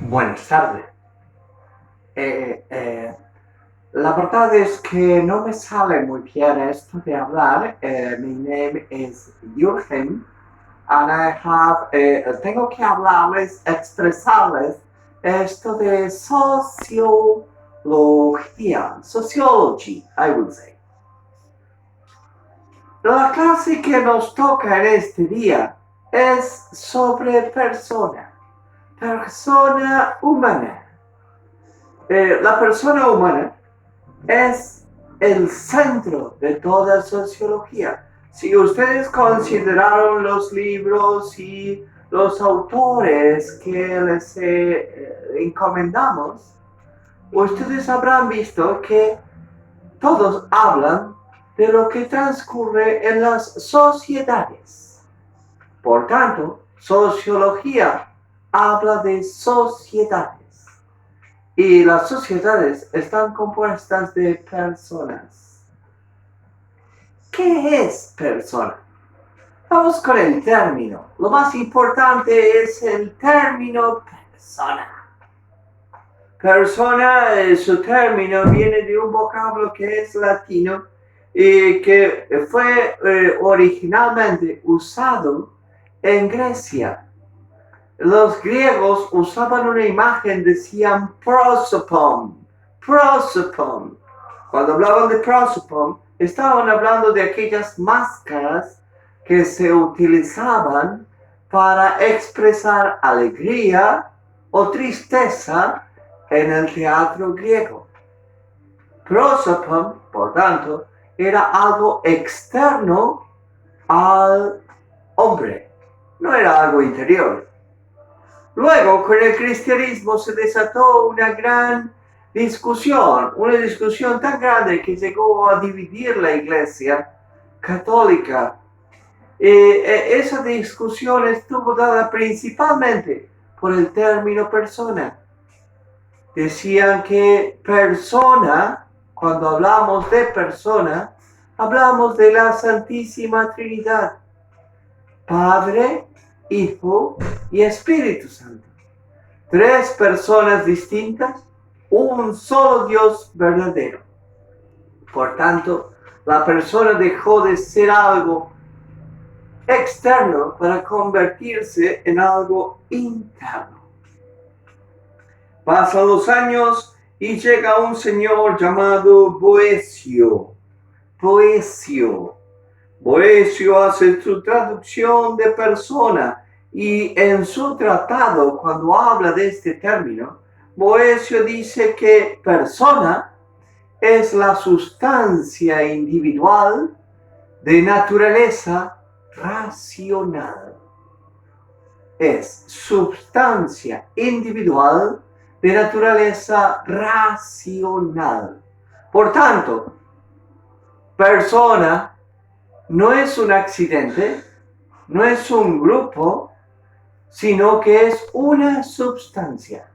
Buenas tardes. La verdad es que no me sale muy bien esto de hablar. My name is Jürgen and I have, tengo que hablarles, expresarles esto de sociología, sociology, I would say. La clase que nos toca en este día es sobre persona humana. La persona humana es el centro de toda sociología. Si ustedes consideraron los libros y los autores que les encomendamos, ustedes habrán visto que todos hablan de lo que transcurre en las sociedades. Por tanto, sociología habla de sociedades. Y las sociedades están compuestas de personas. ¿Qué es persona? Vamos con el término. Lo más importante es el término persona. Persona, su término viene de un vocablo que es latino y que fue originalmente usado en Grecia. Los griegos usaban una imagen, decían prosopon. Cuando hablaban de prosopon, estaban hablando de aquellas máscaras que se utilizaban para expresar alegría o tristeza en el teatro griego. Prosopon, por tanto, era algo externo al hombre, no era algo interior. Luego, con el cristianismo se desató una gran discusión, una discusión tan grande que llegó a dividir la Iglesia católica. Esa discusión estuvo dada principalmente por el término persona. Decían que persona, cuando hablamos de persona, hablamos de la Santísima Trinidad, Padre, Hijo y Espíritu Santo. Tres personas distintas, un solo Dios verdadero. Por tanto, la persona dejó de ser algo externo para convertirse en algo interno. Pasan los años y llega un señor llamado Boecio. Boecio hace su traducción de persona y en su tratado, cuando habla de este término, Boecio dice que persona es la sustancia individual de naturaleza racional. Es sustancia individual de naturaleza racional. Por tanto, persona no es un accidente, no es un grupo, sino que es una sustancia.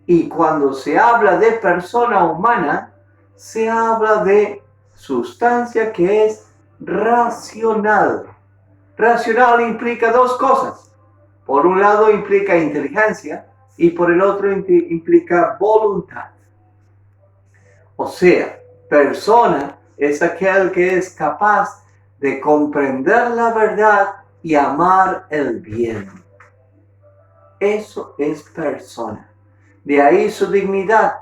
Y cuando se habla de persona humana, se habla de sustancia que es racional. Racional implica dos cosas. Por un lado implica inteligencia y por el otro implica voluntad. O sea, persona es aquel que es capaz de comprender la verdad y amar el bien. Eso es persona. De ahí su dignidad,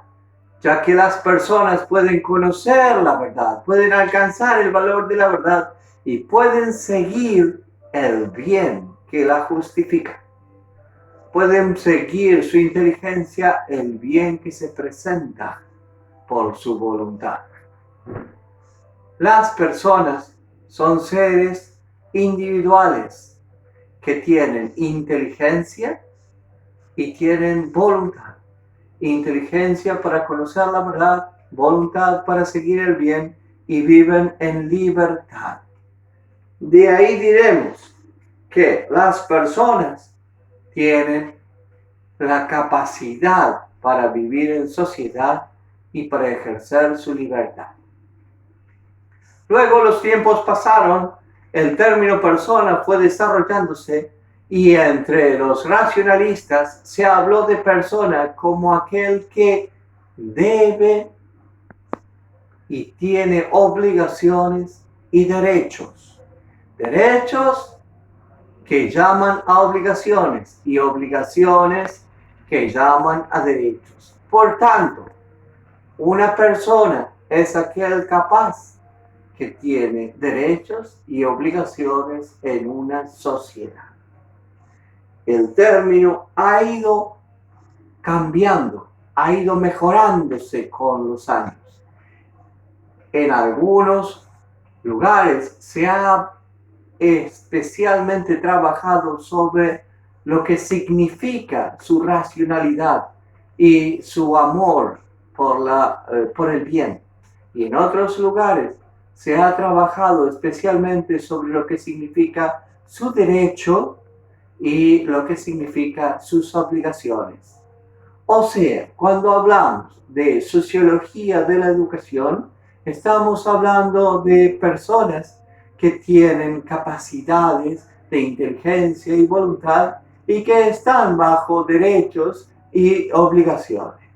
ya que las personas pueden conocer la verdad, pueden alcanzar el valor de la verdad y pueden seguir el bien que la justifica. Pueden seguir su inteligencia, el bien que se presenta por su voluntad. Las personas son seres individuales que tienen inteligencia y tienen voluntad. Inteligencia para conocer la verdad, voluntad para seguir el bien y viven en libertad. De ahí diremos que las personas tienen la capacidad para vivir en sociedad y para ejercer su libertad. Luego los tiempos pasaron, el término persona fue desarrollándose Y entre los racionalistas se habló de persona como aquel que debe y tiene obligaciones y derechos. Derechos que llaman a obligaciones y obligaciones que llaman a derechos. Por tanto, una persona es aquel capaz que tiene derechos y obligaciones en una sociedad. El término ha ido cambiando, ha ido mejorándose con los años. En algunos lugares se ha especialmente trabajado sobre lo que significa su racionalidad y su amor por el bien. Y en otros lugares se ha trabajado especialmente sobre lo que significa su derecho y lo que significa sus obligaciones. O sea, cuando hablamos de sociología de la educación, estamos hablando de personas que tienen capacidades de inteligencia y voluntad y que están bajo derechos y obligaciones.